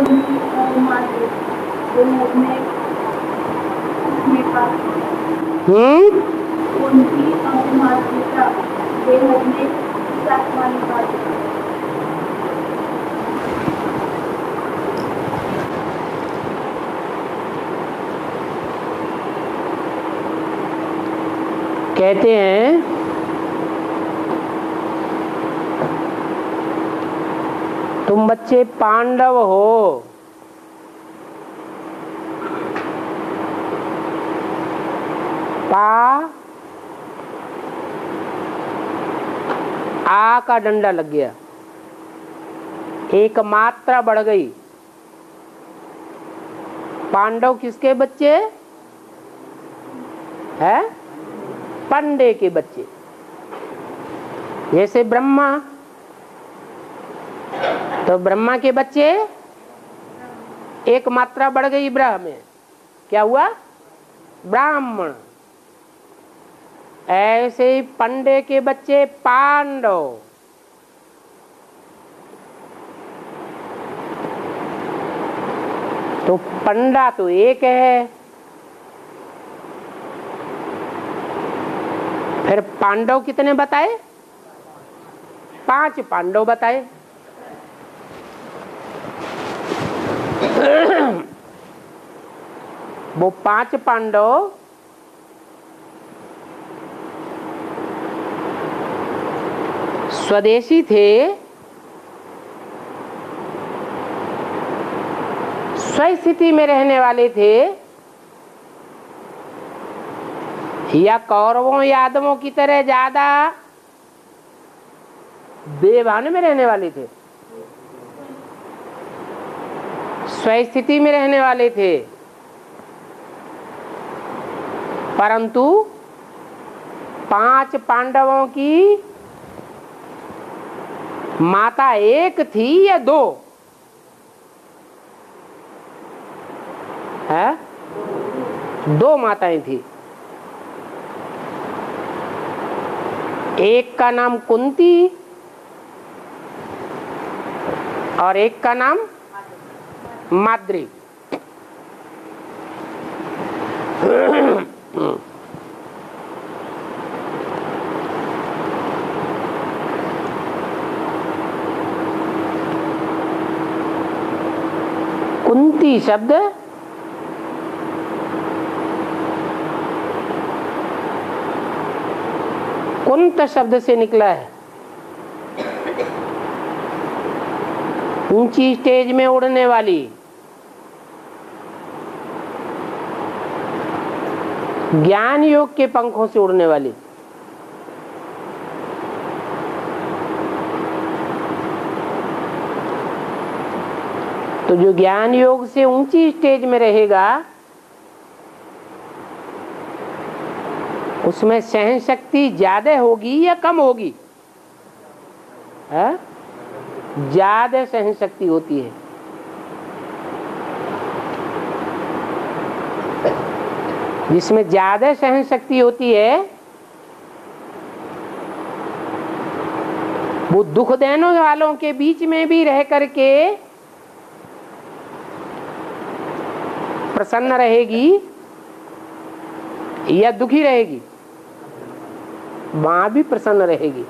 कुंती और माद्री बेहद में पास। कुंती और माद्री का बेहद में सातवां पास। कहते हैं तुम बच्चे पांडव हो, आ का डंडा लग गया, एक मात्रा बढ़ गई। पांडव किसके बच्चे हैं? पंडे के बच्चे। जैसे ब्रह्मा, तो ब्रह्मा के बच्चे, एक मात्रा बढ़ गई ब्रह्म में, क्या हुआ? ब्राह्मण। ऐसे ही पंडे के बच्चे पांडव। तो पंडा तो एक है, फिर पांडव कितने बताए? 5 पांडव बताए। वो 5 पांडव स्वदेशी थे, स्वस्थिति में रहने वाले थे, या कौरवों यादवों की तरह ज्यादा बेभान में रहने वाले थे? स्वस्थिति में रहने वाले थे, परंतु 5 पांडवों की माता एक थी या 2 है? 2 माताएं थी। एक का नाम कुंती और एक का नाम माद्री। कुंती शब्द कुंत शब्द से निकला है। ऊंची स्टेज में उड़ने वाली, ज्ञान योग के पंखों से उड़ने वाली। तो जो ज्ञान योग से ऊंची स्टेज में रहेगा, उसमें सहन शक्ति ज्यादा होगी या कम होगी? ज्यादा सहन शक्ति होती है। जिसमें ज्यादा सहन शक्ति होती है, वो दुख देने वालों के बीच में भी रह करके प्रसन्न रहेगी या दुखी रहेगी? वहां भी प्रसन्न रहेगी,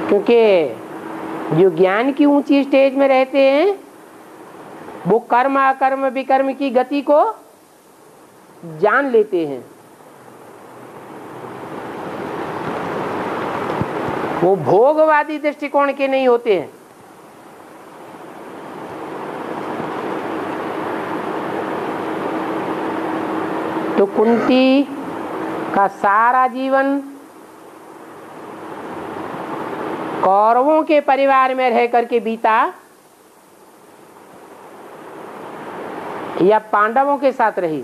क्योंकि जो ज्ञान की ऊंची स्टेज में रहते हैं, वो कर्म अकर्म विकर्म की गति को जान लेते हैं। वो भोगवादी दृष्टिकोण के नहीं होते हैं। तो कुंती का सारा जीवन कौरवों के परिवार में रह करके बीता या पांडवों के साथ रही?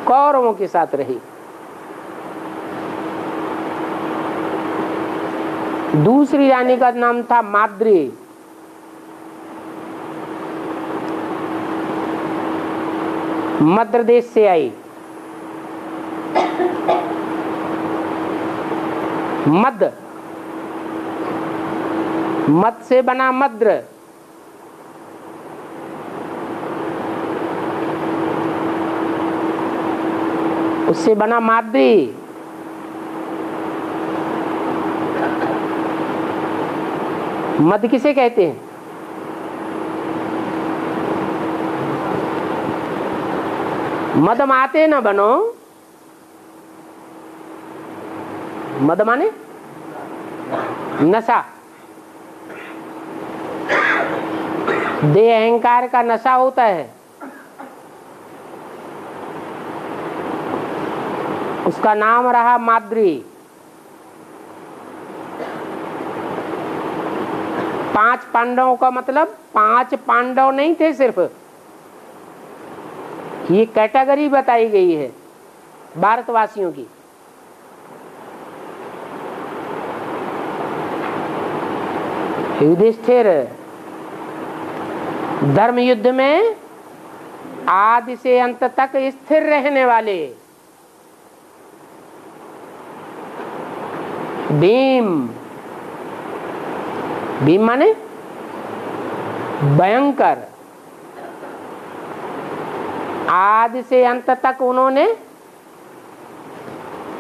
कौरवों के साथ रही। दूसरी रानी का नाम था माद्री। मध्य देश से आई। मद से बना मद्र, उससे बना माद्री, मद किसे कहते हैं? मद माते न बनो, मद माने नशा, देह अहंकार का नशा होता है, उसका नाम रहा माद्री। 5 पांडवों का मतलब 5 पांडव नहीं थे सिर्फ, ये कैटेगरी बताई गई है भारतवासियों की। युधिष्ठिर धर्म युद्ध में आदि से अंत तक स्थिर रहने वाले, भीम, भीम माने भयंकर, आदि से अंत तक उन्होंने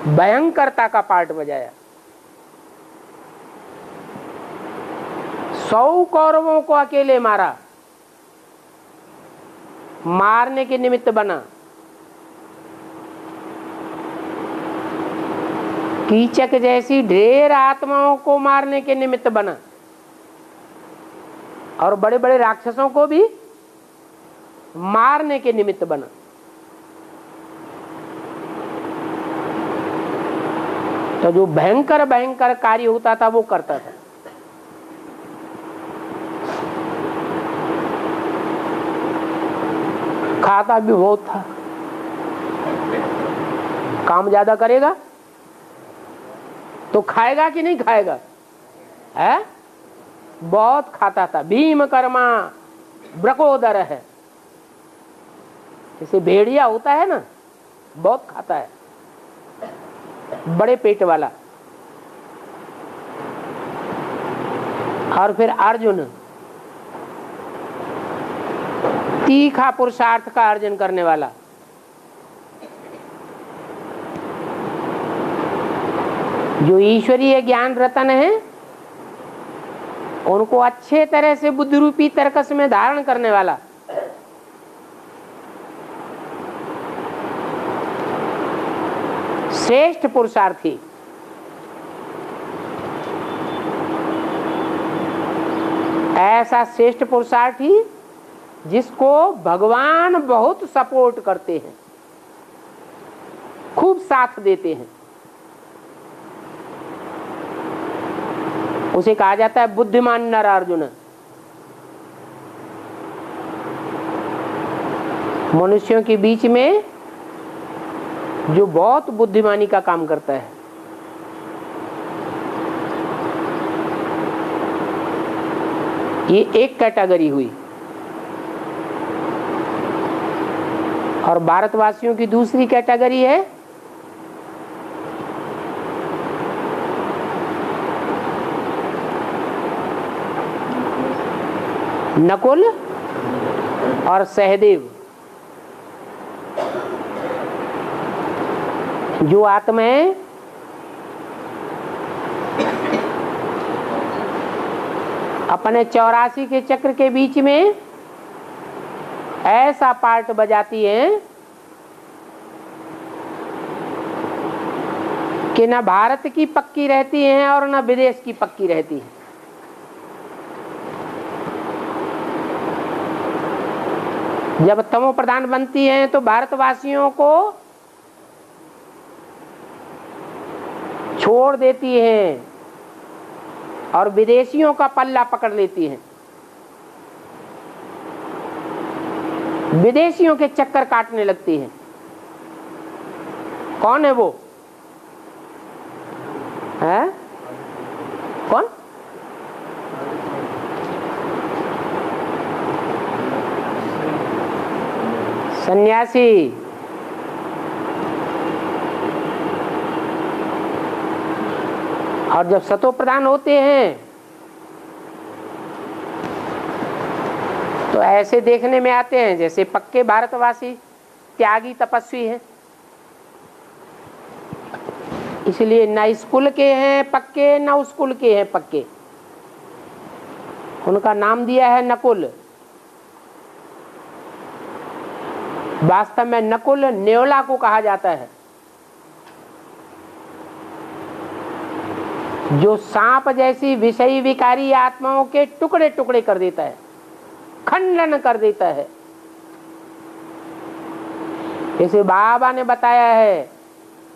भयंकरता का पार्ट बजाया। 100 कौरवों को अकेले मारा, मारने के निमित्त बना। कीचक जैसी ढेर आत्माओं को मारने के निमित्त बना, और बड़े बड़े राक्षसों को भी मारने के निमित्त बना। तो जो भयंकर भयंकर कार्य होता था वो करता था। खाता भी बहुत था। काम ज्यादा करेगा तो खाएगा कि नहीं खाएगा? है, बहुत खाता था। भीम कर्मा ब्रकोदर है, जैसे भेड़िया होता है ना, बहुत खाता है, बड़े पेट वाला। और फिर अर्जुन, तीखा पुरुषार्थ का अर्जन करने वाला। जो ईश्वरीय ज्ञान रतन है उनको अच्छे तरह से बुद्धि रूपी तरकस में धारण करने वाला। श्रेष्ठ पुरुषार्थी। ऐसा श्रेष्ठ पुरुषार्थी जिसको भगवान बहुत सपोर्ट करते हैं, खूब साथ देते हैं, उसे कहा जाता है बुद्धिमान नर अर्जुन। मनुष्यों के बीच में जो बहुत बुद्धिमानी का काम करता है। ये एक कैटेगरी हुई। और भारतवासियों की दूसरी कैटेगरी है नकुल और सहदेव। जो आत्माएं अपने 84 के चक्र के बीच में ऐसा पार्ट बजाती है कि न भारत की पक्की रहती हैं और न विदेश की पक्की रहती है। जब तमो प्रधान बनती हैं तो भारतवासियों को छोड़ देती हैं और विदेशियों का पल्ला पकड़ लेती हैं। विदेशियों के चक्कर काटने लगती हैं। कौन है वो? है कौन? सन्यासी। और जब सतो प्रधान होते हैं तो ऐसे देखने में आते हैं जैसे पक्के भारतवासी त्यागी तपस्वी हैं। इसलिए न स्कूल के हैं पक्के, न उस कुल के हैं पक्के। उनका नाम दिया है नकुल। वास्तव में नकुल न्योला को कहा जाता है, जो सांप जैसी विषयी विकारी आत्माओं के टुकड़े टुकड़े कर देता है, खंडन कर देता है। जैसे बाबा ने बताया है,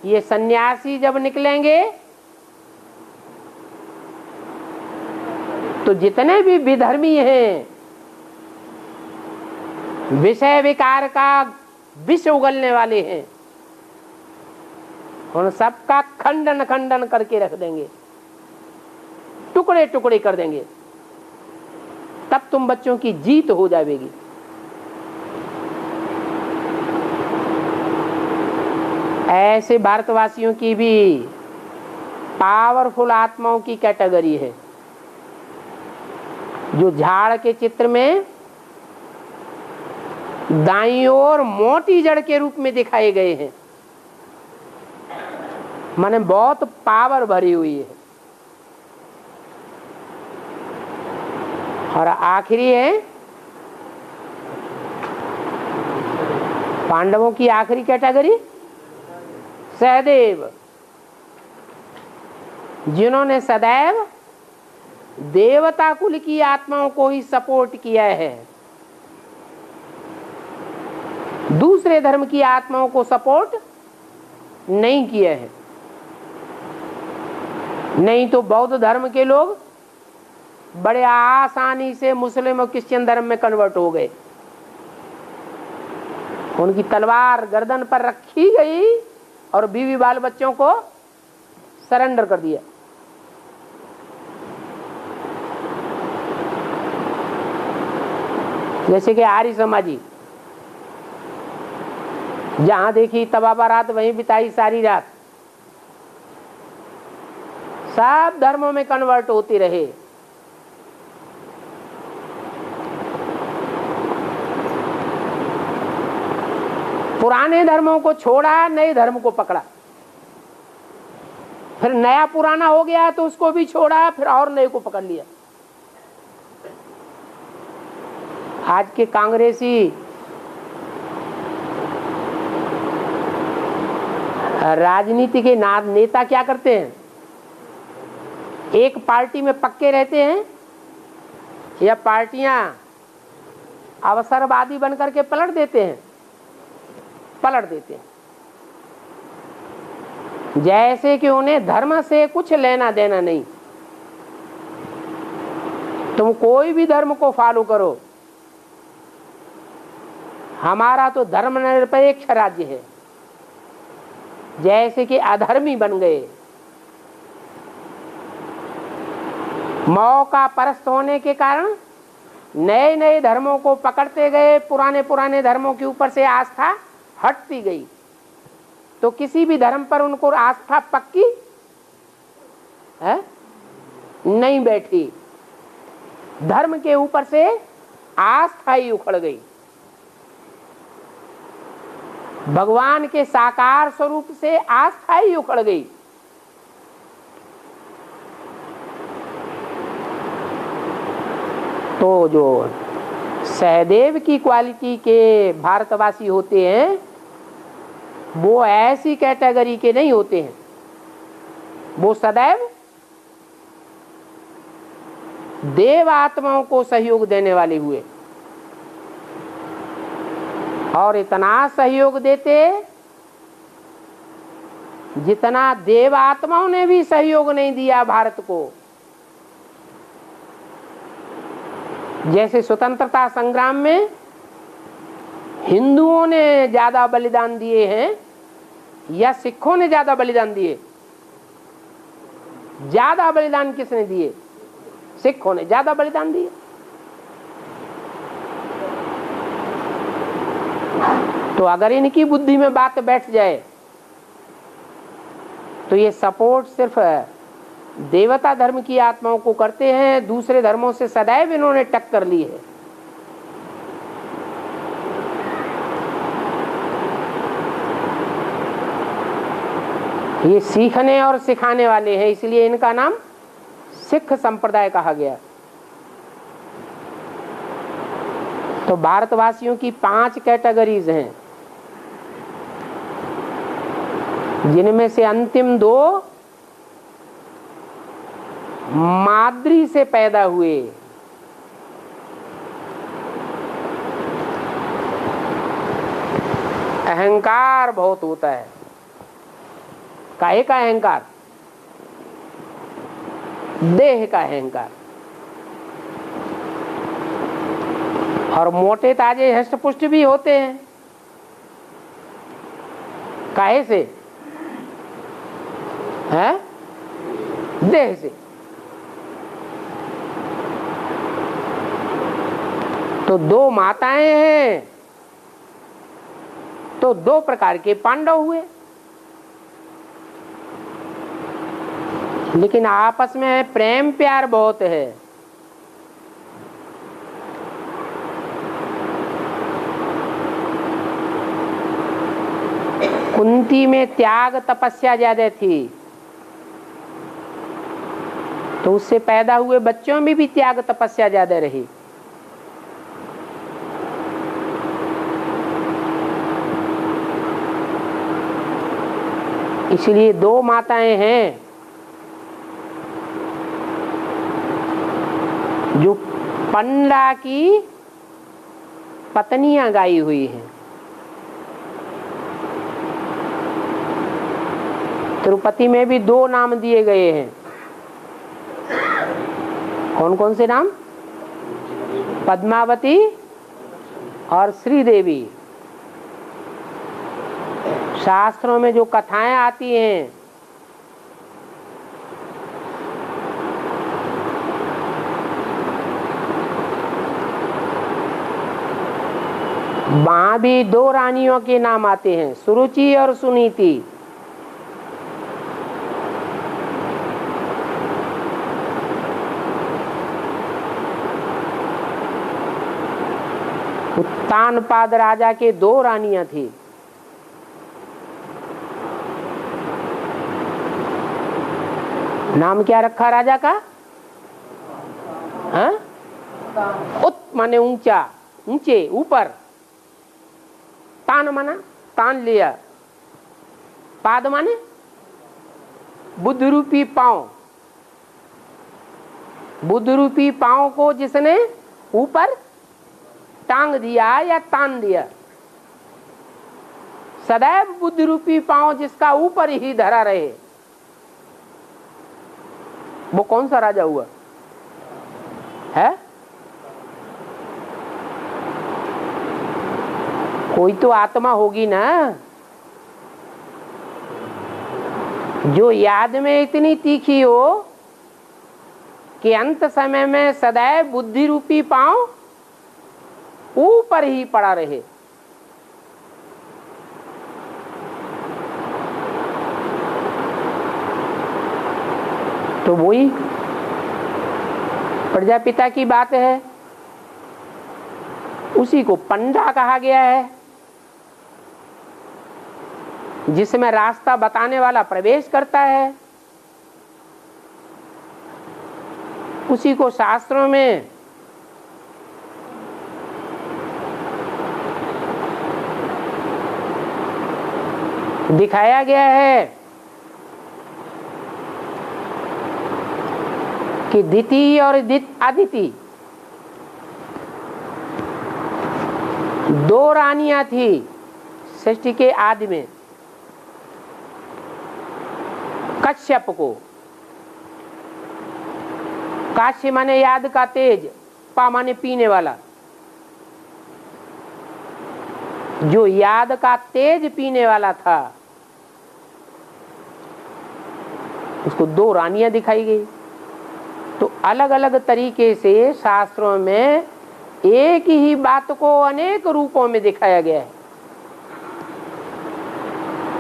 ये सन्यासी जब निकलेंगे तो जितने भी विधर्मी हैं, विषय विकार का विष उगलने वाले हैं, उन सबका खंडन खंडन करके रख देंगे, टुकड़े टुकड़े कर देंगे। तब तुम बच्चों की जीत हो जाएगी। ऐसे भारतवासियों की भी पावरफुल आत्माओं की कैटेगरी है, जो झाड़ के चित्र में दाईं ओर मोटी जड़ के रूप में दिखाए गए हैं, माने बहुत पावर भरी हुई है। और आखिरी है पांडवों की आखिरी कैटेगरी सहदेव, जिन्होंने सदैव देवता कुल की आत्माओं को ही सपोर्ट किया है, दूसरे धर्म की आत्माओं को सपोर्ट नहीं किया है। नहीं तो बौद्ध धर्म के लोग बड़े आसानी से मुस्लिम और क्रिश्चियन धर्म में कन्वर्ट हो गए। उनकी तलवार गर्दन पर रखी गई और बीवी बाल बच्चों को सरेंडर कर दिया। जैसे कि आर्य समाजी, जहां देखी तबाबा रात वहीं बिताई सारी रात, सब धर्मों में कन्वर्ट होते रहे। पुराने धर्मों को छोड़ा, नए धर्म को पकड़ा, फिर नया पुराना हो गया तो उसको भी छोड़ा, फिर और नए को पकड़ लिया। आज के कांग्रेसी राजनीति के नेता क्या करते हैं? एक पार्टी में पक्के रहते हैं या पार्टियां अवसरवादी बनकर के पलट देते हैं। जैसे कि उन्हें धर्म से कुछ लेना देना नहीं। तुम कोई भी धर्म को फॉलो करो, हमारा तो धर्मनिरपेक्ष राज्य है। जैसे कि अधर्मी बन गए, मौका परस्त होने के कारण नए नए धर्मों को पकड़ते गए, पुराने पुराने धर्मों के ऊपर से आस्था हटती गई, तो किसी भी धर्म पर उनको आस्था पक्की है नहीं बैठी। धर्म के ऊपर से आस्था ही उखड़ गई। भगवान के साकार स्वरूप से आस्था ही उखड़ गई। तो जो सहदेव की क्वालिटी के भारतवासी होते हैं, वो ऐसी कैटेगरी के नहीं होते हैं। वो सदैव देव आत्माओं को सहयोग देने वाले हुए, और इतना सहयोग देते जितना देव आत्माओं ने भी सहयोग नहीं दिया भारत को। जैसे स्वतंत्रता संग्राम में हिंदुओं ने ज्यादा बलिदान दिए हैं या सिखों ने ज्यादा बलिदान दिए? ज्यादा बलिदान किसने दिए? सिखों ने ज्यादा बलिदान दिए। तो अगर इनकी बुद्धि में बात बैठ जाए तो ये सपोर्ट सिर्फ देवता धर्म की आत्माओं को करते हैं। दूसरे धर्मों से सदैव इन्होंने टक्कर ली है। ये सीखने और सिखाने वाले हैं, इसलिए इनका नाम सिख संप्रदाय कहा गया। तो भारतवासियों की 5 कैटेगरीज हैं, जिनमें से अंतिम 2 माद्री से पैदा हुए। अहंकार बहुत होता है। काहे का अहंकार? देह का अहंकार। और मोटे ताजे हष्ट-पुष्ट भी होते हैं। काहे से? हैं? देह से। तो 2 माताएं हैं, तो 2 प्रकार के पांडव हुए। लेकिन आपस में प्रेम प्यार बहुत है। कुंती में त्याग तपस्या ज्यादा थी, तो उससे पैदा हुए बच्चों में भी त्याग तपस्या ज्यादा रही। इसलिए 2 माताएं हैं जो पंडा की पत्नियां गाई हुई हैं। तिरुपति में भी 2 नाम दिए गए हैं। कौन कौन से नाम? पद्मावती और श्रीदेवी। शास्त्रों में जो कथाएं आती हैं, वहां भी 2 रानियों के नाम आते हैं, सुरुचि और सुनीति। उत्तानपाद राजा के 2 रानियां थी। नाम क्या रखा राजा का? हाँ? उत माने ऊंचा, ऊंचे, ऊपर। तान माना तान लिया। पाद माने बुद्ध रूपी पांव। बुद्ध रूपी पांव को जिसने ऊपर टांग दिया या तान दिया। सदैव बुद्ध रूपी पांव जिसका ऊपर ही धरा रहे, वो कौन सा राजा हुआ है? कोई तो आत्मा होगी ना, जो याद में इतनी तीखी हो कि अंत समय में सदैव बुद्धि रूपी पांव ऊपर ही पड़ा रहे। तो वही प्रजापिता की बात है, उसी को पंडा कहा गया है, जिसमें रास्ता बताने वाला प्रवेश करता है। उसी को शास्त्रों में दिखाया गया है कि दिति और अदिति 2 रानियां थी सृष्टि के आदि में। कश्यप को, काश्य माने याद का तेज, पा माने पीने वाला, जो याद का तेज पीने वाला था, उसको 2 रानियां दिखाई गई। तो अलग अलग तरीके से शास्त्रों में एक ही बात को अनेक रूपों में दिखाया गया है।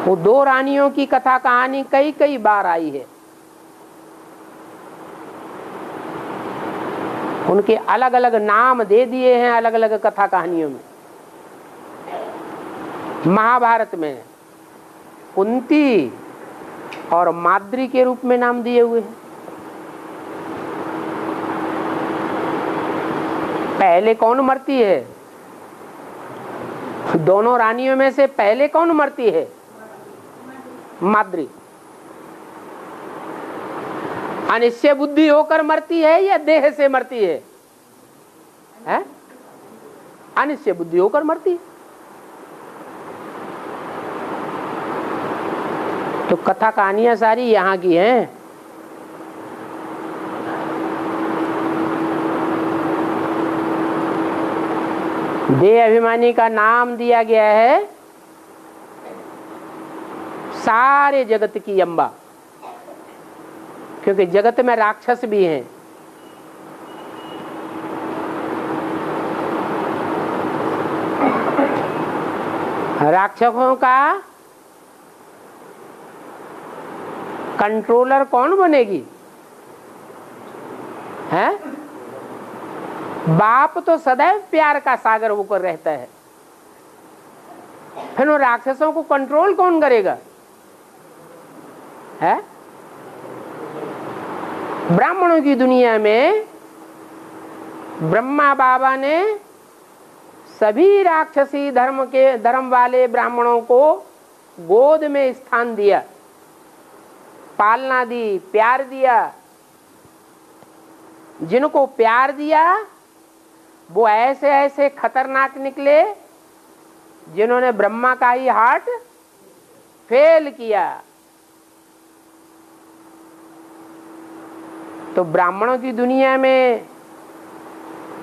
वो 2 रानियों की कथा कहानी कई कई बार आई है। उनके अलग अलग नाम दे दिए हैं अलग अलग कथा कहानियों में। महाभारत में कुंती और माद्री के रूप में नाम दिए हुए हैं। पहले कौन मरती है? दोनों रानियों में से पहले कौन मरती है? माद्री। अनिश्चय बुद्धि होकर मरती है या देह से मरती है? अनिश्चय बुद्धि होकर मरती है। तो कथा कहानियां सारी यहाँ की हैं। देह अभिमानी का नाम दिया गया है सारे जगत की अम्बा, क्योंकि जगत में राक्षस भी हैं। राक्षसों का कंट्रोलर कौन बनेगी? है बाप तो सदैव प्यार का सागर होकर रहता है, फिर वो राक्षसों को कंट्रोल कौन करेगा? है ब्राह्मणों की दुनिया में ब्रह्मा बाबा ने सभी राक्षसी धर्म वाले ब्राह्मणों को गोद में स्थान दिया, पालना दी, प्यार दिया। जिनको प्यार दिया वो ऐसे ऐसे खतरनाक निकले जिन्होंने ब्रह्मा का ही हार्ट फेल किया। तो ब्राह्मणों की दुनिया में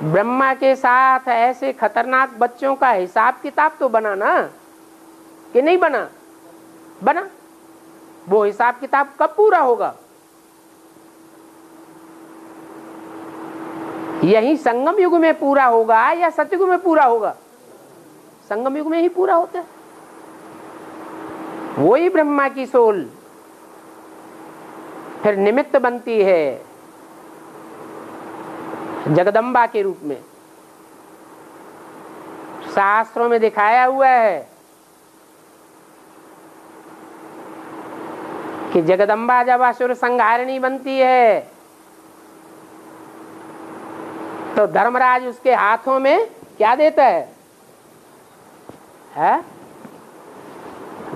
ब्रह्मा के साथ ऐसे खतरनाक बच्चों का हिसाब किताब तो बना ना, कि नहीं बना? बना। वो हिसाब किताब कब पूरा होगा? यही संगम युग में पूरा होगा या सतयुग में पूरा होगा? संगम युग में ही पूरा होता है। वही ब्रह्मा की सोल फिर निमित्त बनती है जगदम्बा के रूप में। शास्त्रों में दिखाया हुआ है कि जगदम्बा जब असुर संहारिणी बनती है तो धर्मराज उसके हाथों में क्या देता है?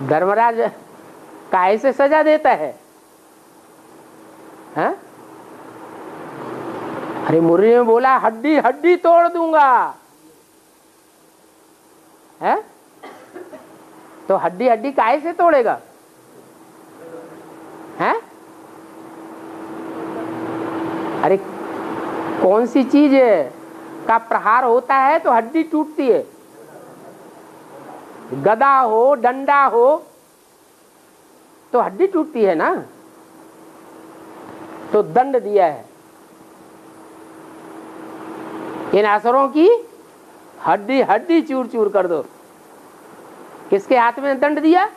धर्मराज काहे से सजा देता है? अरे मुरली ने बोला हड्डी हड्डी तोड़ दूंगा, है? तो हड्डी हड्डी काहे से तोड़ेगा? है? अरे कौन सी चीज का प्रहार होता है तो हड्डी टूटती है? गदा हो, डंडा हो तो हड्डी टूटती है ना। तो दंड दिया है इन असुरों की, हड्डी हड्डी चूर चूर कर दो। किसके हाथ में दंड दिया?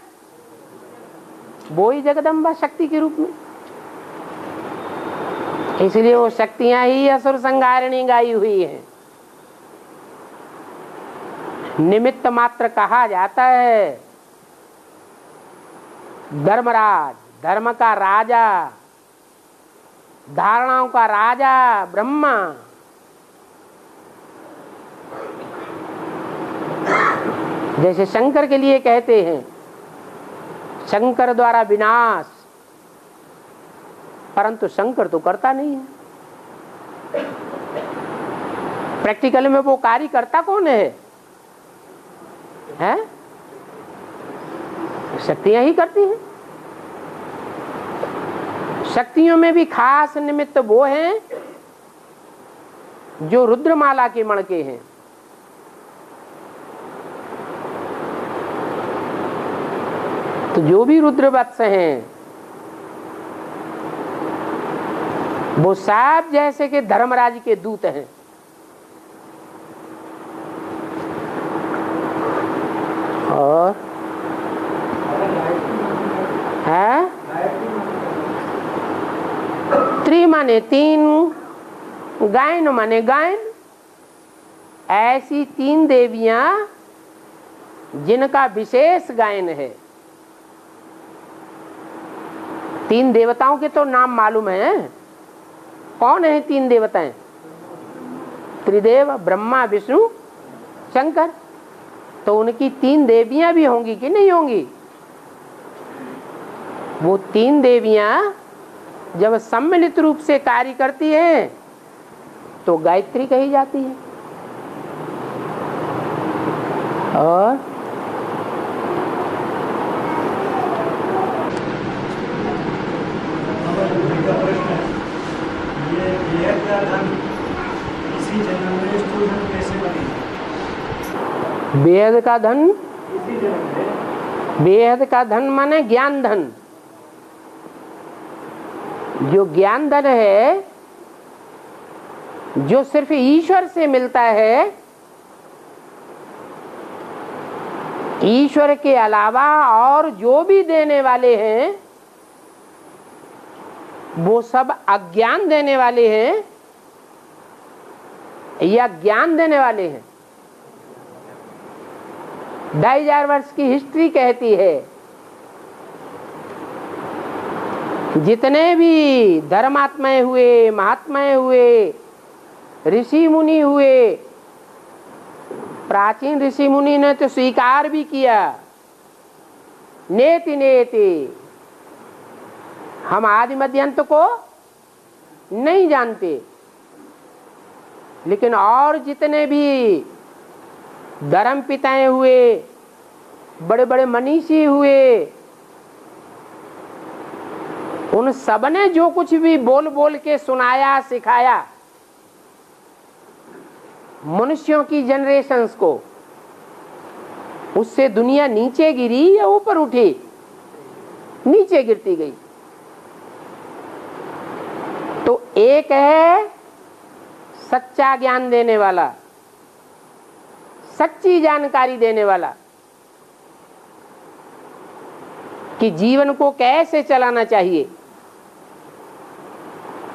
वो ही जगदम्बा शक्ति के रूप में। इसलिए वो शक्तियां ही असुर संहारिणी गाई हुई हैं। निमित्त मात्र कहा जाता है। धर्मराज, धर्म का राजा, धारणाओं का राजा ब्रह्मा, जैसे शंकर के लिए कहते हैं शंकर द्वारा विनाश, परंतु शंकर तो करता नहीं है। प्रैक्टिकल में वो कार्य करता कौन है? हैं? शक्तियां ही करती हैं। शक्तियों में भी खास निमित्त वो हैं जो रुद्रमाला के मणके हैं। तो जो भी रुद्रवत्स हैं वो सब जैसे कि धर्मराज के दूत हैं। और है त्रि माने तीन, गायन माने गायन। ऐसी तीन देवियां जिनका विशेष गायन है। तीन देवताओं के तो नाम मालूम है। कौन है तीन देवताएं? त्रिदेव, ब्रह्मा, विष्णु, शंकर। तो उनकी तीन देवियां भी होंगी कि नहीं होंगी? वो तीन देवियां जब सम्मिलित रूप से कार्य करती हैं तो गायत्री कही जाती है। और बेहद का धन, बेहद का धन माने ज्ञान धन। जो ज्ञान धन है जो सिर्फ ईश्वर से मिलता है, ईश्वर के अलावा और जो भी देने वाले हैं वो सब अज्ञान देने वाले हैं या ज्ञान देने वाले हैं। 2500 वर्ष की हिस्ट्री कहती है जितने भी धर्मात्माएं हुए, महात्माएं हुए, ऋषि मुनि हुए, प्राचीन ऋषि मुनि ने तो स्वीकार भी किया, नेति नेति, हम आदि मध्य अंत को नहीं जानते। लेकिन और जितने भी धर्म पिताएं हुए, बड़े बड़े मनीषी हुए, उन सब ने जो कुछ भी बोल बोल के सुनाया, सिखाया मनुष्यों की जनरेशंस को, उससे दुनिया नीचे गिरी या ऊपर उठी? नीचे गिरती गई। तो एक है सच्चा ज्ञान देने वाला, सच्ची जानकारी देने वाला कि जीवन को कैसे चलाना चाहिए,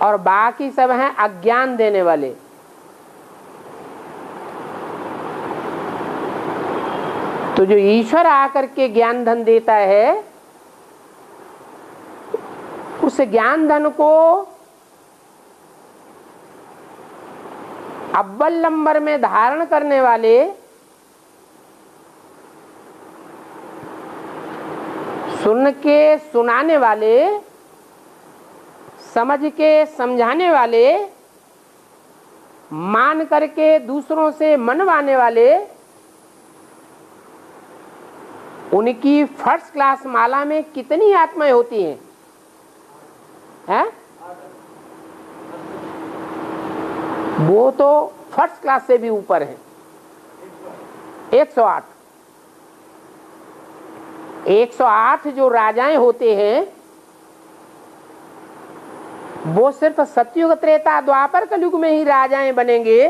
और बाकी सब हैं अज्ञान देने वाले। तो जो ईश्वर आकर के ज्ञान धन देता है, उस ज्ञान धन को अव्वल नंबर में धारण करने वाले, सुन के सुनाने वाले, समझ के समझाने वाले, मान करके दूसरों से मनवाने वाले, उनकी फर्स्ट क्लास माला में कितनी आत्माएं होती हैं? हैं? वो तो फर्स्ट क्लास से भी ऊपर है। 108 108 जो राजाएं होते हैं वो सिर्फ सतयुग, त्रेता, द्वापर, कलयुग में ही राजाएं बनेंगे,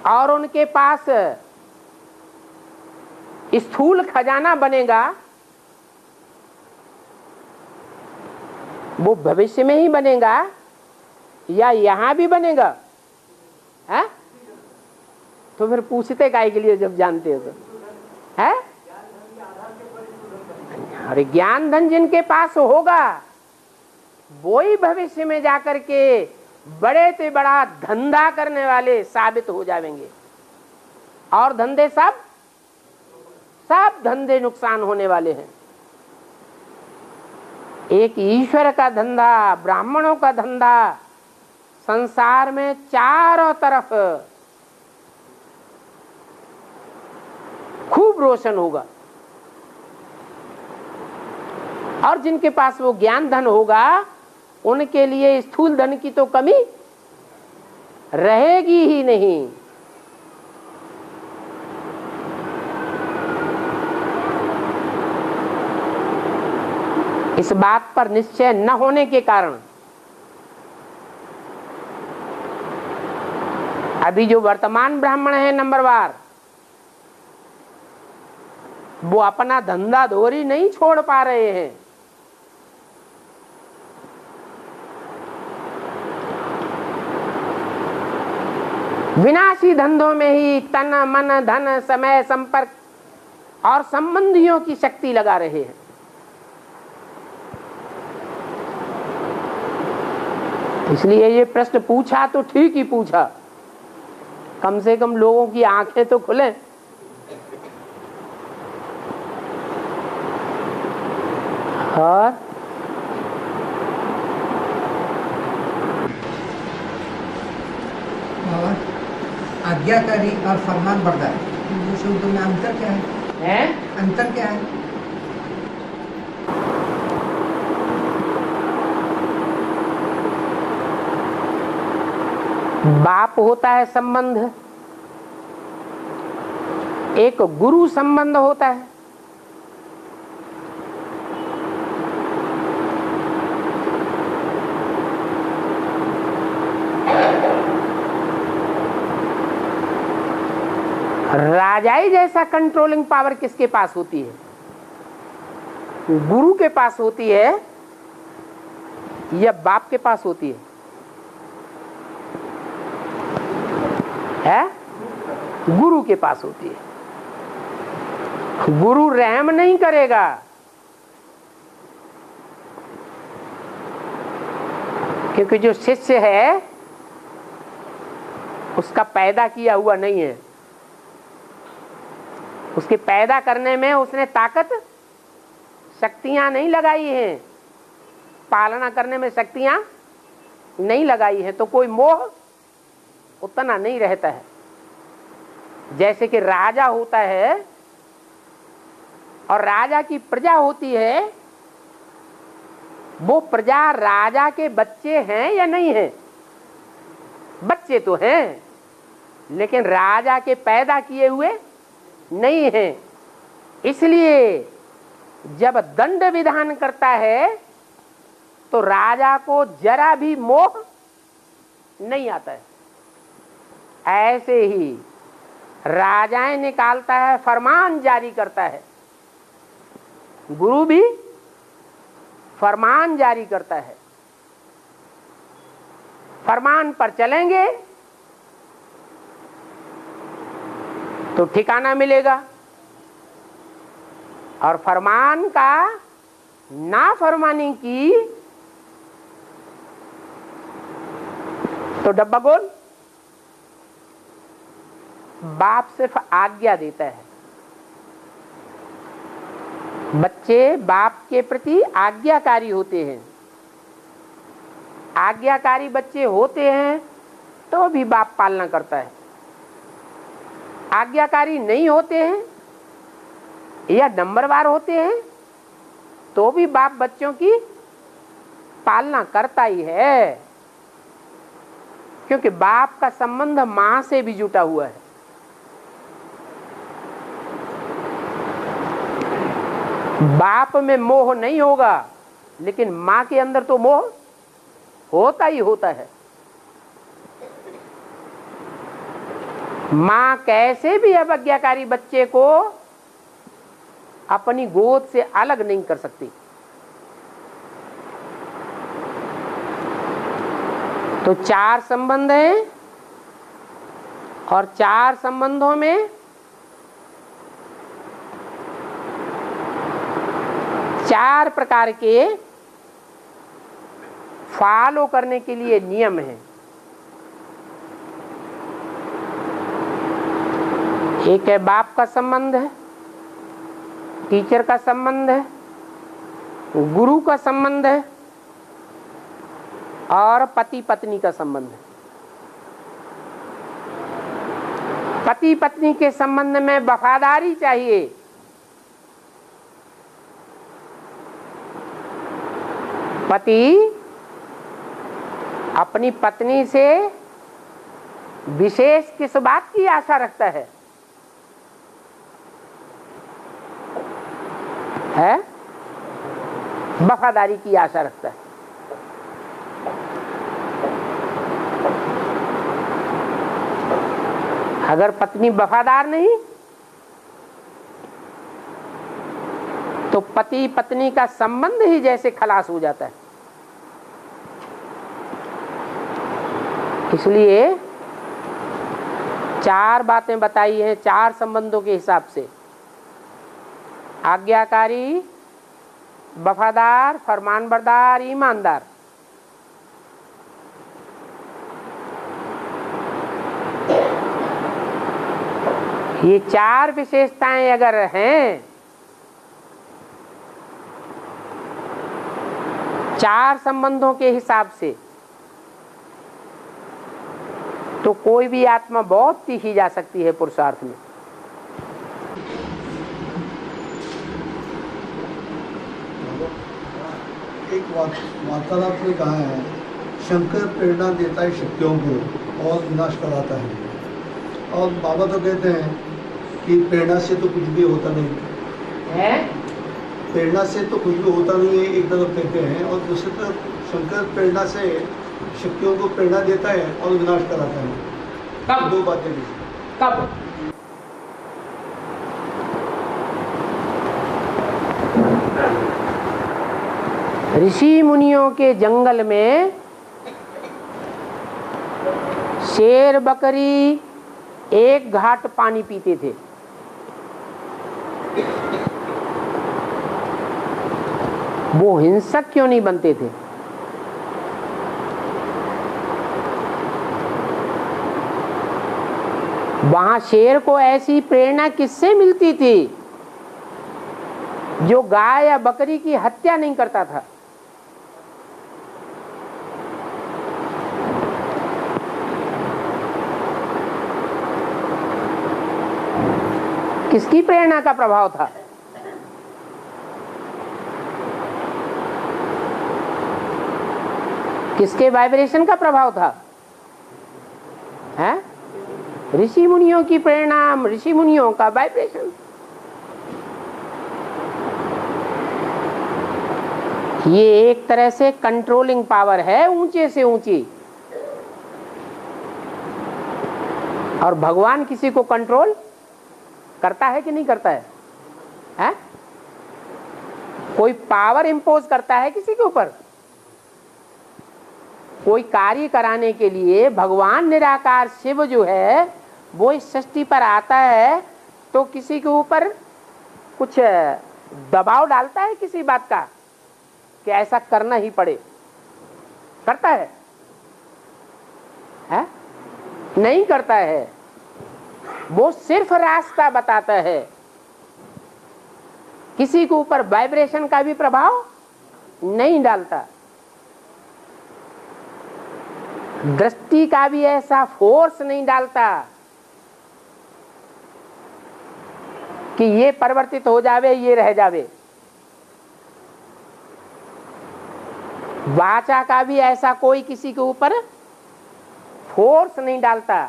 और उनके पास स्थूल खजाना बनेगा। वो भविष्य में ही बनेगा या यहां भी बनेगा? है? तो फिर पूछते काहे के लिए जब जानते हो तो? है? अरे ज्ञान धन जिनके पास होगा वो ही भविष्य में जाकर के बड़े से बड़ा धंधा करने वाले साबित हो जाएंगे, और धंधे सब धंधे नुकसान होने वाले हैं। एक ईश्वर का धंधा, ब्राह्मणों का धंधा संसार में चारों तरफ खूब रोशन होगा, और जिनके पास वो ज्ञान धन होगा उनके लिए स्थूल धन की तो कमी रहेगी ही नहीं। इस बात पर निश्चय न होने के कारण अभी जो वर्तमान ब्राह्मण है नंबरवार, वो अपना धंधा धोरी नहीं छोड़ पा रहे हैं। विनाशी धंधों में ही तन, मन, धन, समय, संपर्क और संबंधियों की शक्ति लगा रहे हैं। इसलिए ये प्रश्न पूछा तो ठीक ही पूछा, कम से कम लोगों की आंखें तो खुले। और आज्ञाकारी और फरमान बरदार, इन शब्दों में अंतर क्या है? अंतर क्या है? बाप होता है संबंध, एक गुरु संबंध होता है। राजाई जैसा कंट्रोलिंग पावर किसके पास होती है? गुरु के पास होती है या बाप के पास होती है? गुरु के पास होती है। गुरु रहम नहीं करेगा, क्योंकि जो शिष्य है उसका पैदा किया हुआ नहीं है, उसके पैदा करने में उसने ताकत शक्तियां नहीं लगाई हैं, पालना करने में शक्तियां नहीं लगाई हैं, तो कोई मोह उतना नहीं रहता है। जैसे कि राजा होता है और राजा की प्रजा होती है, वो प्रजा राजा के बच्चे हैं या नहीं है? बच्चे तो हैं, लेकिन राजा के पैदा किए हुए नहीं है। इसलिए जब दंड विधान करता है तो राजा को जरा भी मोह नहीं आता है। ऐसे ही राजाएं निकालता है, फरमान जारी करता है, गुरु भी फरमान जारी करता है। फरमान पर चलेंगे तो ठिकाना मिलेगा, और फरमान का नाफरमानी की तो डब्बा गोल। बाप सिर्फ आज्ञा देता है, बच्चे बाप के प्रति आज्ञाकारी होते हैं। आज्ञाकारी बच्चे होते हैं तो भी बाप पालना करता है। आज्ञाकारी नहीं होते हैं या नंबरवार होते हैं तो भी बाप बच्चों की पालना करता ही है, क्योंकि बाप का संबंध मां से भी जुटा हुआ है। बाप में मोह नहीं होगा, लेकिन मां के अंदर तो मोह होता ही होता है। मां कैसे भी अवज्ञाकारी बच्चे को अपनी गोद से अलग नहीं कर सकती। तो 4 संबंध हैं, और 4 संबंधों में 4 प्रकार के फॉलो करने के लिए नियम हैं। एक है बाप का संबंध है, टीचर का संबंध है, गुरु का संबंध है, और पति पत्नी का संबंध है। पति पत्नी के संबंध में वफादारी चाहिए। पति अपनी पत्नी से विशेष किस बात की आशा रखता है? वफादारी की आशा रखता है। अगर पत्नी वफादार नहीं तो पति पत्नी का संबंध ही जैसे खलास हो जाता है। इसलिए 4 बातें बताई हैं 4 संबंधों के हिसाब से: आज्ञाकारी, वफादार, फरमानबरदार, ईमानदार। ये चार विशेषताएं अगर हैं, चार संबंधों के हिसाब से, तो कोई भी आत्मा बहुत तीखी जा सकती है पुरुषार्थ में। एक वार्तालाप में कहा है, शंकर प्रेरणा देता है शक्तियों को और विनाश कराता है। और बाबा तो कहते हैं कि प्रेरणा से तो कुछ भी होता नहीं है, प्रेरणा से तो कुछ भी होता नहीं है, एक तरफ कहते हैं, और दूसरी तरफ शंकर प्रेरणा से शक्तियों को प्रेरणा देता है और विनाश कराता है। कब? दो बातें भी। कब? ऋषि मुनियों के जंगल में शेर बकरी एक घाट पानी पीते थे। वो हिंसक क्यों नहीं बनते थे? वहां शेर को ऐसी प्रेरणा किससे मिलती थी जो गाय या बकरी की हत्या नहीं करता था? किसकी प्रेरणा का प्रभाव था? किसके वाइब्रेशन का प्रभाव था? है ऋषि मुनियों की प्रेरणा, ऋषि मुनियों का वाइब्रेशन। ये एक तरह से कंट्रोलिंग पावर है, ऊंचे से ऊंची। और भगवान किसी को कंट्रोल करता है कि नहीं करता है? हैं? कोई पावर इंपोज करता है किसी के ऊपर? कोई कार्य कराने के लिए भगवान निराकार शिव जो है वो इस सृष्टि पर आता है तो किसी के ऊपर कुछ दबाव डालता है किसी बात का कि ऐसा करना ही पड़े? करता है? है? नहीं करता है। वो सिर्फ रास्ता बताता है। किसी के ऊपर वाइब्रेशन का भी प्रभाव नहीं डालता। दृष्टि का भी ऐसा फोर्स नहीं डालता कि ये परिवर्तित हो जावे, ये रह जावे। वाचा का भी ऐसा कोई किसी के ऊपर फोर्स नहीं डालता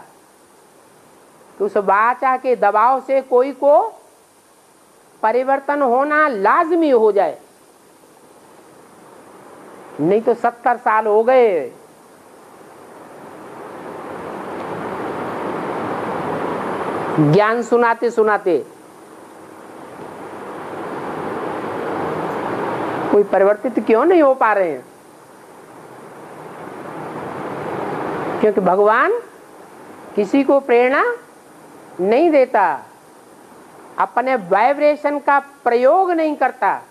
कि उस वाचा के दबाव से कोई को परिवर्तन होना लाजमी हो जाए। नहीं तो 70 साल हो गए ज्ञान सुनाते सुनाते, कोई परिवर्तित क्यों नहीं हो पा रहे हैं? क्योंकि भगवान किसी को प्रेरणा नहीं देता, अपने वाइब्रेशन का प्रयोग नहीं करता,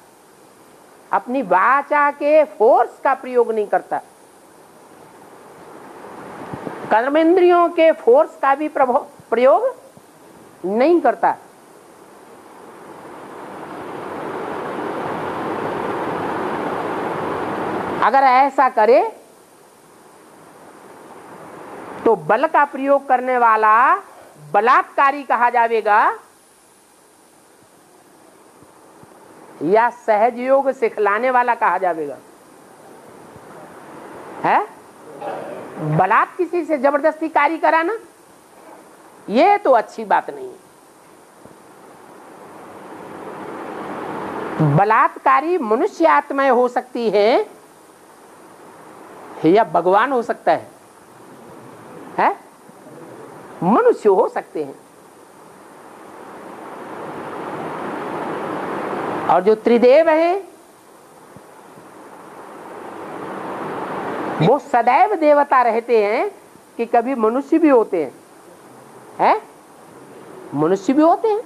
अपनी वाचा के फोर्स का प्रयोग नहीं करता, कर्मेंद्रियों के फोर्स का भी प्रयोग नहीं करता। अगर ऐसा करे तो बल का प्रयोग करने वाला बलात्कारी कहा जाएगा या सहज योग सिखलाने वाला कहा जाएगा? है? बलात् किसी से जबरदस्ती कार्य कराना ये तो अच्छी बात नहीं है। बलात्कारी मनुष्य आत्माएं हो सकती है या भगवान हो सकता है? मनुष्य हो सकते हैं। और जो त्रिदेव है वो सदैव देवता रहते हैं कि कभी मनुष्य भी होते हैं। है? मनुष्य भी होते हैं।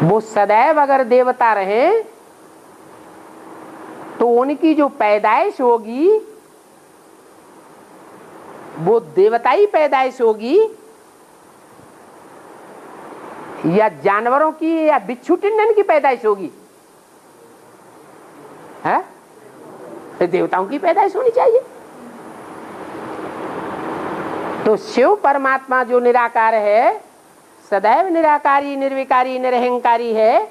वो सदैव अगर देवता रहे तो उनकी जो पैदाइश होगी वो देवताई पैदाइश होगी या जानवरों की या बिच्छू टिंडन की पैदाइश होगी? है तो देवताओं की पैदाइश होनी चाहिए। तो शिव परमात्मा जो निराकार है, सदैव निराकारी, निर्विकारी, निरहंकारी है,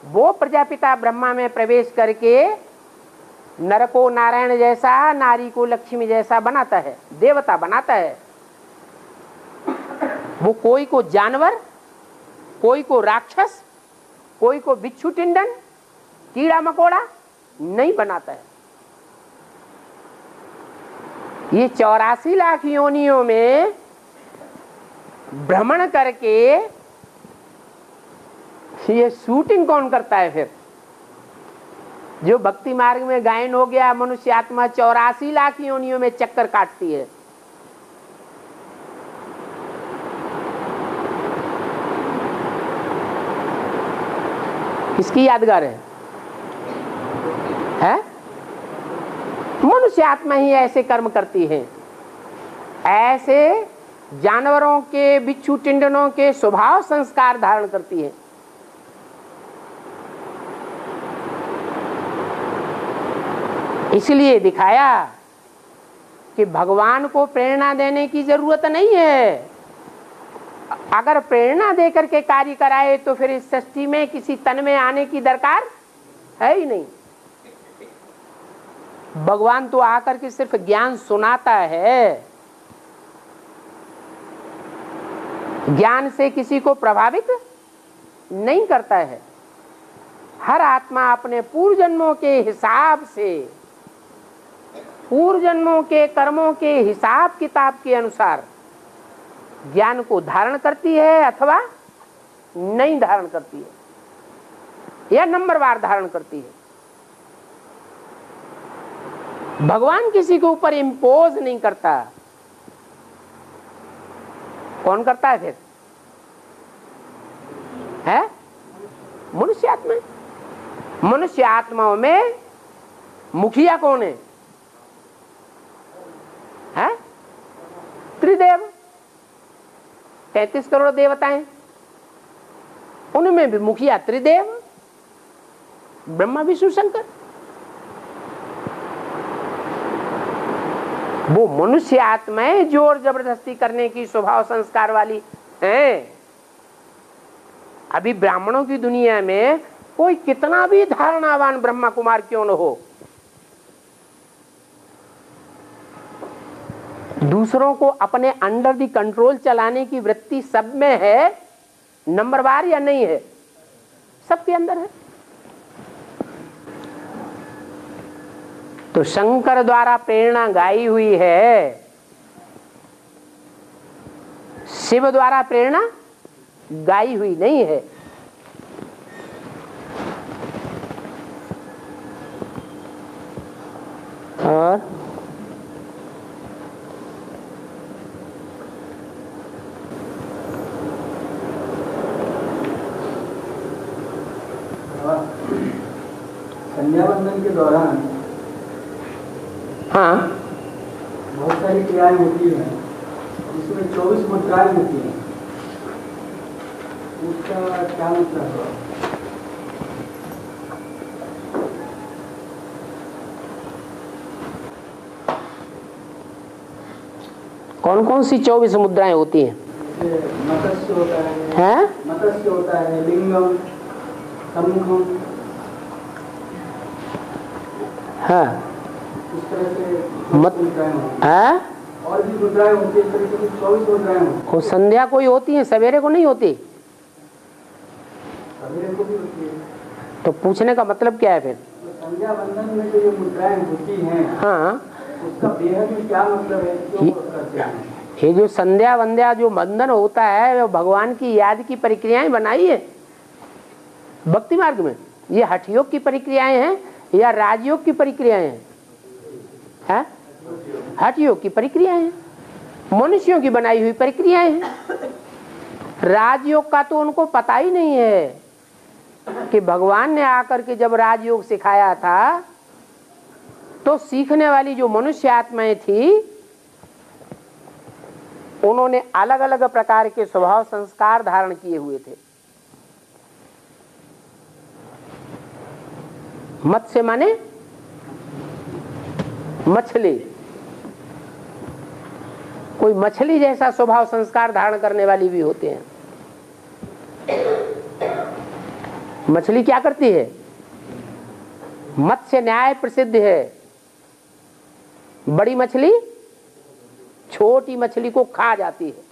वो प्रजापिता ब्रह्मा में प्रवेश करके नर को नारायण जैसा, नारी को लक्ष्मी जैसा बनाता है, देवता बनाता है। वो कोई को जानवर, कोई को राक्षस, कोई को बिच्छू टिंडन, कीड़ा मकोड़ा नहीं बनाता है। ये 84 लाख योनियों में भ्रमण करके ये शूटिंग कौन करता है? फिर जो भक्ति मार्ग में गायन हो गया, मनुष्य आत्मा 84 लाख योनियों में चक्कर काटती है। किसकी यादगार है? मनुष्य आत्मा ही ऐसे कर्म करती है। ऐसे जानवरों के, बिच्छू टिंडनों के स्वभाव संस्कार धारण करती है। इसलिए दिखाया कि भगवान को प्रेरणा देने की जरूरत नहीं है। अगर प्रेरणा देकर के कार्य कराए तो फिर इस सृष्टि में किसी तन में आने की दरकार है ही नहीं। भगवान तो आकर के सिर्फ ज्ञान सुनाता है, ज्ञान से किसी को प्रभावित नहीं करता है। हर आत्मा अपने पूर्व जन्मों के हिसाब से, पूर्व जन्मों के कर्मों के हिसाब किताब के अनुसार ज्ञान को धारण करती है अथवा नहीं धारण करती है, या नंबरवार धारण करती है। भगवान किसी के ऊपर इम्पोज नहीं करता। कौन करता है फिर? है मनुष्य आत्मा। मनुष्य आत्माओं में मुखिया कौन है? त्रिदेव, 33 करोड़ देवताएं, उनमें भी मुखिया त्रिदेव, ब्रह्मा विष्णु शंकर। वो मनुष्य आत्माएं जोर जबरदस्ती करने की स्वभाव संस्कार वाली हैं। अभी ब्राह्मणों की दुनिया में कोई कितना भी धारणावान ब्रह्मा कुमार क्यों न हो, दूसरों को अपने अंडर दी कंट्रोल चलाने की वृत्ति सब में है। नंबरवार या नहीं है? सबके अंदर है। तो शंकर द्वारा प्रेरणा गाई हुई है, शिव द्वारा प्रेरणा गाई हुई नहीं है। और संध्यावंदन के दौरान हाँ बहुत सारी क्रियाएं होती हैं, इसमें 24 मुद्राएं होती हैं। उसका क्या मतलब है? कौन कौन सी 24 मुद्राएं होती हैं? मत्स्य होता है, मत्स्य होता है, लिंगम, सम्मुखम, हाँ, इस तरह से मत मुद्राएं होती हैं। हाँ? और भी मुद्राएं होती है, इस तरह से 24 मुद्राएं होती हैं। वो संध्या कोई होती है, सवेरे को नहीं होती? सवेरे को भी होती है। तो पूछने का मतलब क्या है फिर? तो संध्या वंदन में जो ये मुद्राएं होती हैं, हाँ, उसका बेहद में क्या मतलब है, क्यों करते हैं? ये जो संध्या वंध्या जो बंधन होता है वो भगवान की याद की प्रक्रियाएं बनाई है भक्ति मार्ग में। ये हठ योग की प्रक्रियाएं हैं या राजयोग की प्रक्रियाएं हैं? हठ योग की प्रक्रियाएं हैं, मनुष्यों की बनाई हुई प्रक्रियाएं हैं। राजयोग का तो उनको पता ही नहीं है कि भगवान ने आकर के जब राजयोग सिखाया था तो सीखने वाली जो मनुष्य आत्माएं थी उन्होंने अलग अलग प्रकार के स्वभाव संस्कार धारण किए हुए थे। मत्स्य माने मछली, कोई मछली जैसा स्वभाव संस्कार धारण करने वाली भी होते हैं। मछली क्या करती है? मत्स्य न्याय प्रसिद्ध है। बड़ी मछली छोटी मछली को खा जाती है।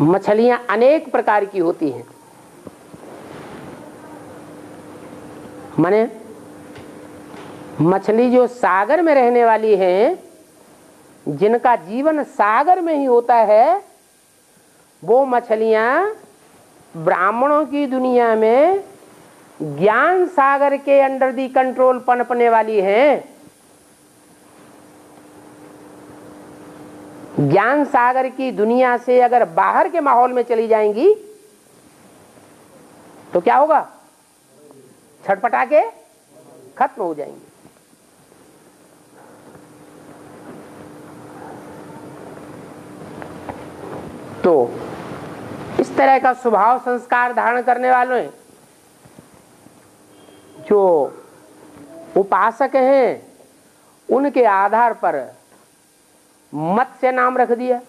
मछलियां अनेक प्रकार की होती हैं। माने मछली जो सागर में रहने वाली हैं, जिनका जीवन सागर में ही होता है, वो मछलियां ब्राह्मणों की दुनिया में ज्ञान सागर के अंडर दी कंट्रोल पनपने वाली हैं। ज्ञान सागर की दुनिया से अगर बाहर के माहौल में चली जाएंगी तो क्या होगा? छटपटा के खत्म हो जाएंगी। तो इस तरह का स्वभाव संस्कार धारण करने वालों जो उपासक हैं, उनके आधार पर मत्स्य नाम रख दिया।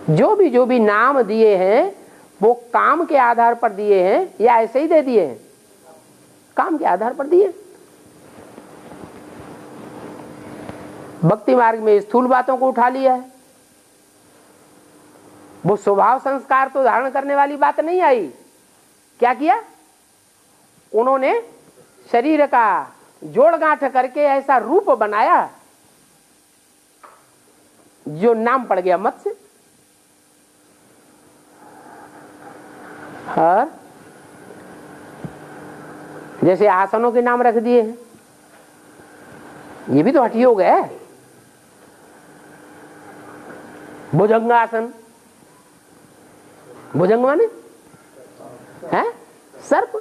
जो भी नाम दिए हैं वो काम के आधार पर दिए हैं या ऐसे ही दे दिए हैं? काम के आधार पर दिए। भक्ति मार्ग में स्थूल बातों को उठा लिया है। वो स्वभाव संस्कार तो धारण करने वाली बात नहीं आई। क्या किया उन्होंने? शरीर का जोड़ गांठ करके ऐसा रूप बनाया जो नाम पड़ गया मत्स्य। और जैसे आसनों के नाम रख दिए हैं, ये भी तो हठी हो गए। भुजंगासन, भुजंग माने है सर्प।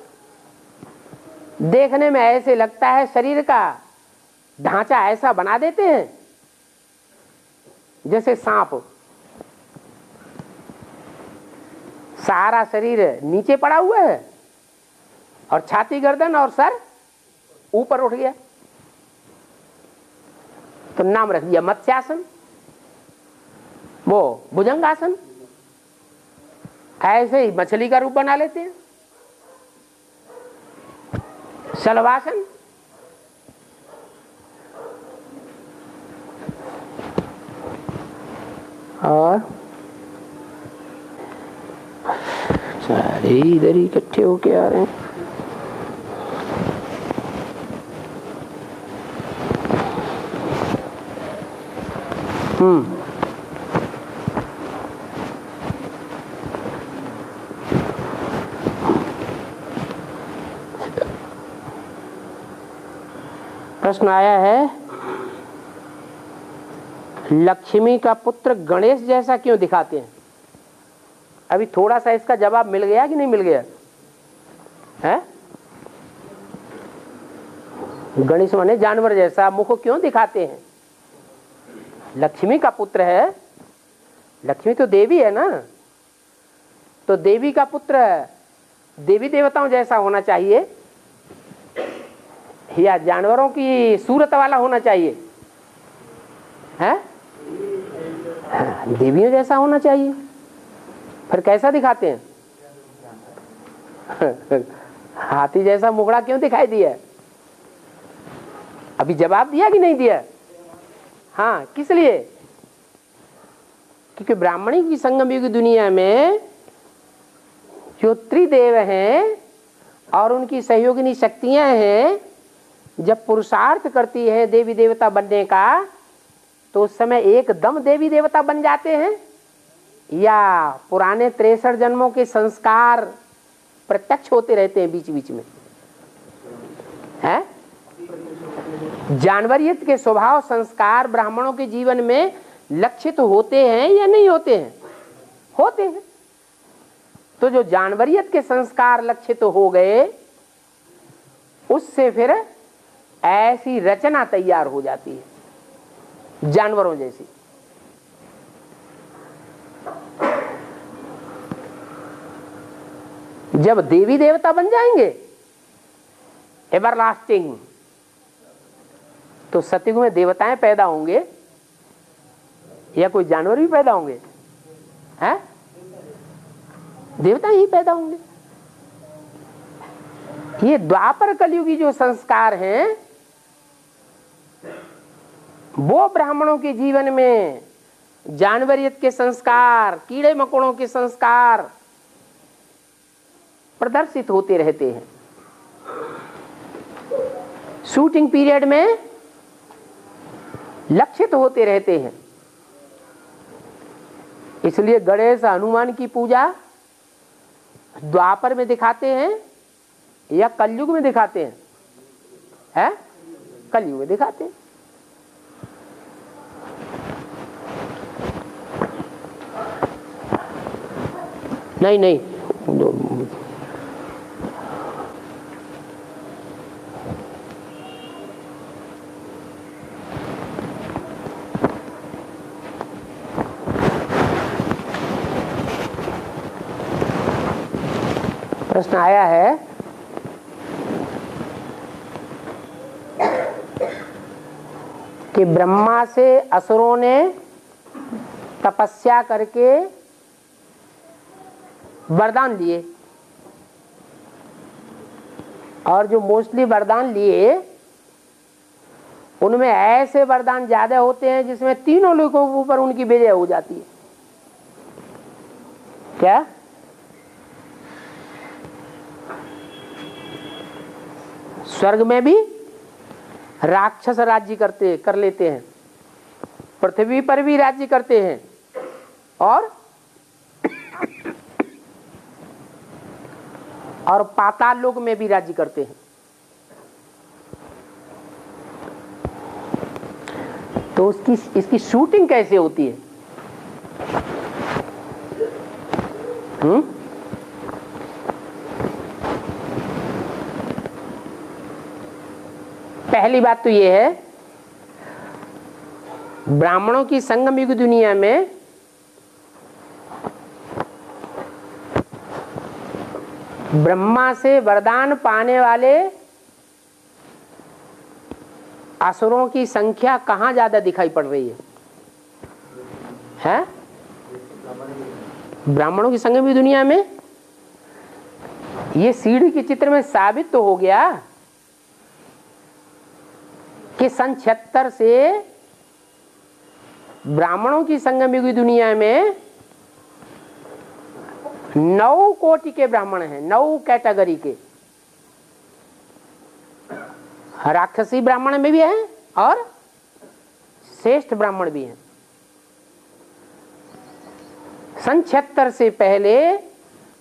देखने में ऐसे लगता है, शरीर का ढांचा ऐसा बना देते हैं जैसे सांप। सारा शरीर नीचे पड़ा हुआ है और छाती, गर्दन और सर ऊपर उठ गया, तो नाम रख दिया मत्स्यासन, वो भुजंगासन। ऐसे ही मछली का रूप बना लेते हैं। शलभासन, और सारे इधर ही इकट्ठे होके आ रहे हैं। प्रश्न आया है, लक्ष्मी का पुत्र गणेश जैसा क्यों दिखाते हैं? अभी थोड़ा सा इसका जवाब मिल गया कि नहीं मिल गया है? गणेश माने जानवर जैसा मुख क्यों दिखाते हैं? लक्ष्मी का पुत्र है। लक्ष्मी तो देवी है ना, तो देवी का पुत्र देवी देवताओं जैसा होना चाहिए या जानवरों की सूरत वाला होना चाहिए? है देवियों जैसा होना चाहिए। फिर कैसा दिखाते हैं? हाथी जैसा मुखड़ा क्यों दिखाई दिया? अभी जवाब दिया कि नहीं दिया? हाँ, किस लिए? क्योंकि ब्राह्मणी की संगम युग दुनिया में जो त्रिदेव हैं और उनकी सहयोगिनी शक्तियां हैं, जब पुरुषार्थ करती है देवी देवता बनने का, तो उस समय एकदम देवी देवता बन जाते हैं या पुराने 63 जन्मों के संस्कार प्रत्यक्ष होते रहते हैं बीच बीच में? है जानवरियत के स्वभाव संस्कार ब्राह्मणों के जीवन में लक्षित होते हैं या नहीं होते हैं? होते हैं। तो जो जानवरियत के संस्कार लक्षित हो गए उससे फिर ऐसी रचना तैयार हो जाती है जानवरों जैसी। जब देवी देवता बन जाएंगे एवरलास्टिंग, तो सतयुग में देवताएं पैदा होंगे या कोई जानवर भी पैदा होंगे? हैं? देवता ही पैदा होंगे। ये द्वापर कलयुगी जो संस्कार हैं वो ब्राह्मणों के जीवन में जानवरियत के संस्कार, कीड़े मकोड़ों के संस्कार प्रदर्शित होते रहते हैं। शूटिंग पीरियड में लक्षित होते रहते हैं। इसलिए गणेश हनुमान की पूजा द्वापर में दिखाते हैं या कलयुग में दिखाते हैं? है? कलयुग में दिखाते हैं। नहीं नहीं, प्रश्न आया है कि ब्रह्मा से असुरों ने तपस्या करके वरदान लिए, और जो मोस्टली वरदान लिए उनमें ऐसे वरदान ज्यादा होते हैं जिसमें तीनों लोगों के ऊपर उनकी विजय हो जाती है। क्या? स्वर्ग में भी राक्षस राज्य कर लेते हैं, पृथ्वी पर भी राज्य करते हैं, और पाताल लोक में भी राज्य करते हैं। तो इसकी शूटिंग कैसे होती है? पहली बात तो यह है, ब्राह्मणों की संगम युग दुनिया में ब्रह्मा से वरदान पाने वाले असुरों की संख्या कहां ज्यादा दिखाई पड़ रही है? हैं? ब्राह्मणों की संगम युग दुनिया में। ये सीढ़ी के चित्र में साबित तो हो गया कि सन 76 से ब्राह्मणों की संगम युगी दुनिया में 9 कोटि के ब्राह्मण हैं, 9 कैटेगरी के। राक्षसी ब्राह्मण में भी हैं और श्रेष्ठ ब्राह्मण भी हैं। सन 76 से पहले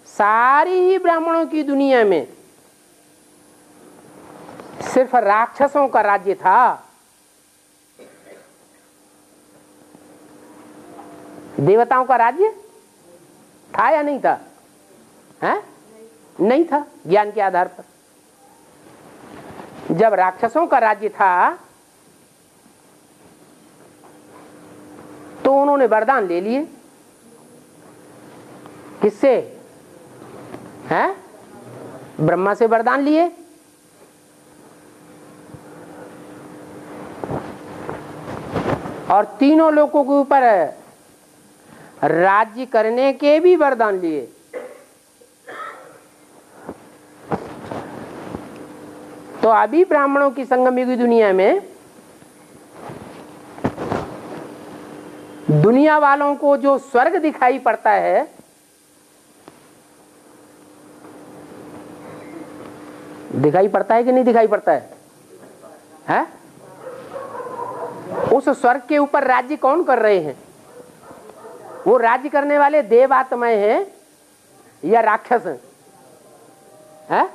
सारी ही ब्राह्मणों की दुनिया में सिर्फ राक्षसों का राज्य था। देवताओं का राज्य था या नहीं था? हैं? नहीं था। ज्ञान के आधार पर जब राक्षसों का राज्य था तो उन्होंने वरदान ले लिए। किससे? हैं? ब्रह्मा से वरदान लिए। और तीनों लोगों के ऊपर राज्य करने के भी वरदान लिए। तो अभी ब्राह्मणों की संगम युगी दुनिया में दुनिया वालों को जो स्वर्ग दिखाई पड़ता है, दिखाई पड़ता है कि नहीं दिखाई पड़ता है? हैं? उस स्वर्ग के ऊपर राज्य कौन कर रहे हैं? वो राज्य करने वाले देव आत्माएं हैं या राक्षस हैं? हैं?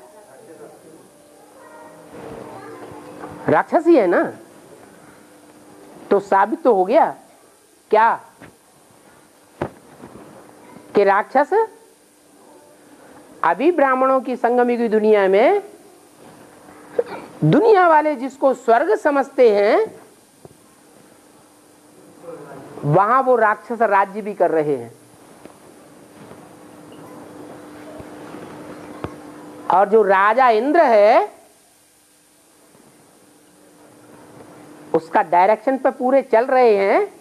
राक्षस ही है ना। तो साबित तो हो गया क्या कि राक्षस अभी ब्राह्मणों की संगम युगी दुनिया में दुनिया वाले जिसको स्वर्ग समझते हैं वहां वो राक्षस राज्य भी कर रहे हैं। और जो राजा इंद्र है उसका डायरेक्शन पे पूरे चल रहे हैं,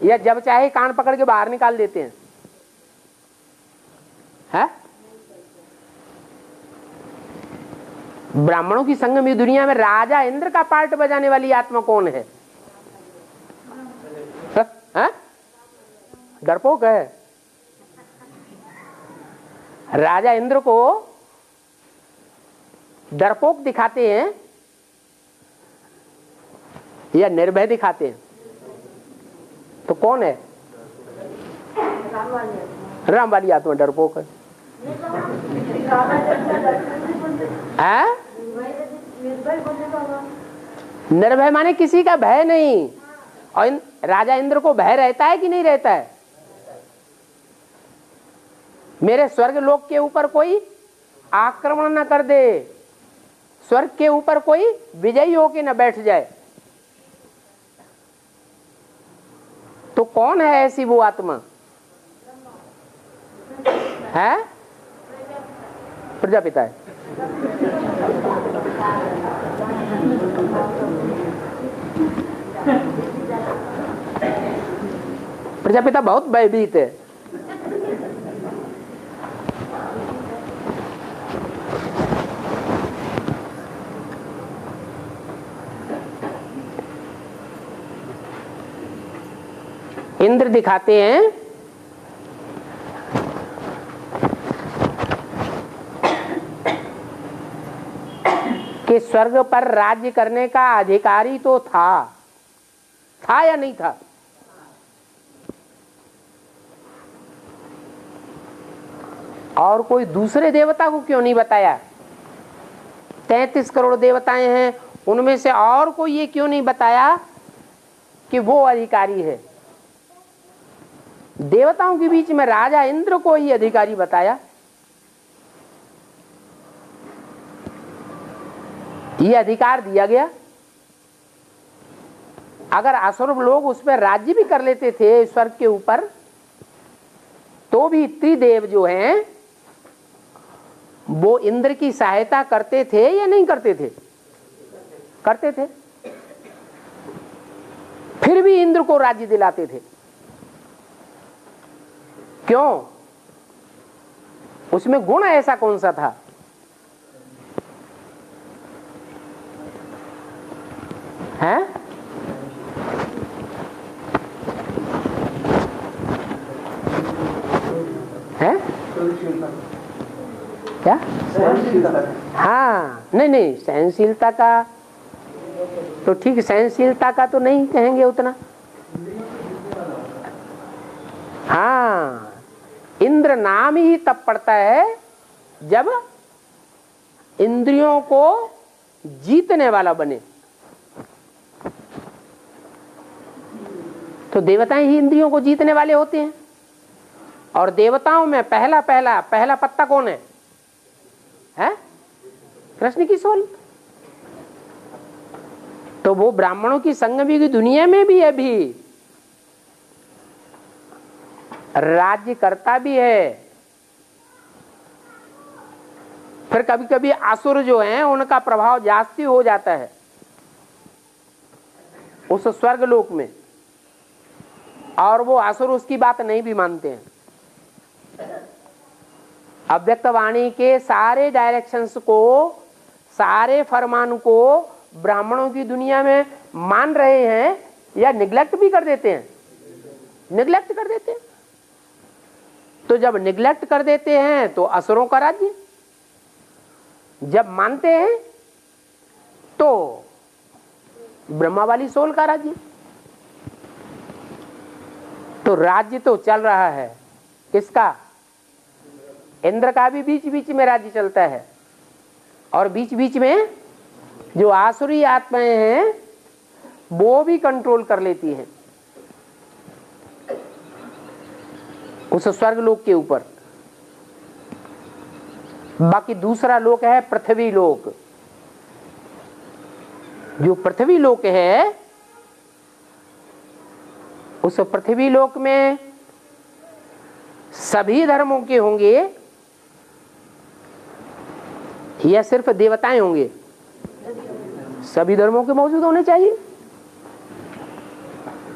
या जब चाहे कान पकड़ के बाहर निकाल देते हैं, है? ब्राह्मणों की संगम दुनिया में राजा इंद्र का पार्ट बजाने वाली आत्मा कौन है? डरपोक है। राजा इंद्र को डरपोक दिखाते हैं या निर्भय दिखाते हैं? तो कौन है? राम वाली आत्मा डरपोक है। निर्भय माने किसी का भय नहीं। और राजा इंद्र को भय रहता है कि नहीं रहता है? मेरे स्वर्ग लोक के ऊपर कोई आक्रमण न कर दे, स्वर्ग के ऊपर कोई विजयी होके न बैठ जाए। तो कौन है ऐसी वो आत्मा? है प्रजापिता है। प्रजापिता बहुत भयभीत है। इंद्र दिखाते हैं कि स्वर्ग पर राज्य करने का अधिकारी तो था या नहीं था? और कोई दूसरे देवता को क्यों नहीं बताया? 33 करोड़ देवताएं हैं, उनमें से और कोई ये क्यों नहीं बताया कि वो अधिकारी है? देवताओं के बीच में राजा इंद्र को ही अधिकारी बताया। ये अधिकार दिया गया। अगर असुर लोग उस पर राज्य भी कर लेते थे स्वर्ग के ऊपर, तो भी त्रिदेव जो हैं वो इंद्र की सहायता करते थे या नहीं करते थे? करते थे। फिर भी इंद्र को राज्य दिलाते थे। क्यों? उसमें गुण ऐसा कौन सा था? है? है? क्या? हाँ, नहीं, सहनशीलता का तो ठीक, सहनशीलता का तो नहीं कहेंगे उतना। हाँ, इंद्र नाम ही तब पड़ता है जब इंद्रियों को जीतने वाला बने। तो देवताएं ही इंद्रियों को जीतने वाले होते हैं। और देवताओं में पहला पत्ता कौन है? है? कृष्ण की सोल। तो वो ब्राह्मणों की संगमी की दुनिया में भी अभी राज्य करता भी है। फिर कभी कभी असुर जो हैं उनका प्रभाव जास्ती हो जाता है उस स्वर्ग लोक में, और वो असुर उसकी बात नहीं भी मानते हैं। अव्यक्त वाणी के सारे डायरेक्शंस को, सारे फरमान को ब्राह्मणों की दुनिया में मान रहे हैं या निग्लेक्ट भी कर देते हैं? निग्लेक्ट कर देते हैं। तो जब निग्लेक्ट कर देते हैं तो असुरों का राज्य, जब मानते हैं तो ब्रह्मा वाली सोल का राज्य। तो राज्य तो चल रहा है किसका? इंद्र का भी बीच बीच में राज्य चलता है, और बीच बीच में जो आसुरी आत्माएं हैं वो भी कंट्रोल कर लेती हैं उस स्वर्ग लोक के ऊपर। बाकी दूसरा लोक है पृथ्वी लोक। जो पृथ्वी लोक है, उस पृथ्वी लोक में सभी धर्मों के होंगे या सिर्फ देवताएं होंगे? सभी धर्मों के मौजूद होने चाहिए।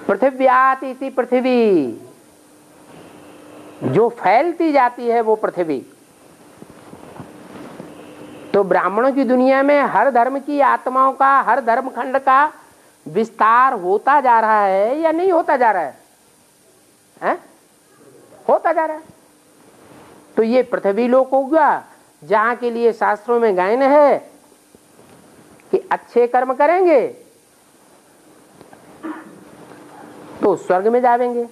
पृथिव्यात इति पृथ्वी, जो फैलती जाती है वो पृथ्वी। तो ब्राह्मणों की दुनिया में हर धर्म की आत्माओं का, हर धर्म खंड का विस्तार होता जा रहा है या नहीं होता जा रहा है? हैं? होता जा रहा है। तो ये पृथ्वी लोक होगा जहां के लिए शास्त्रों में गायन है कि अच्छे कर्म करेंगे तो स्वर्ग में जाएंगे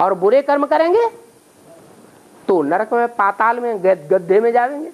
और बुरे कर्म करेंगे तो नरक में, पाताल में, गड्ढे में जाएंगे।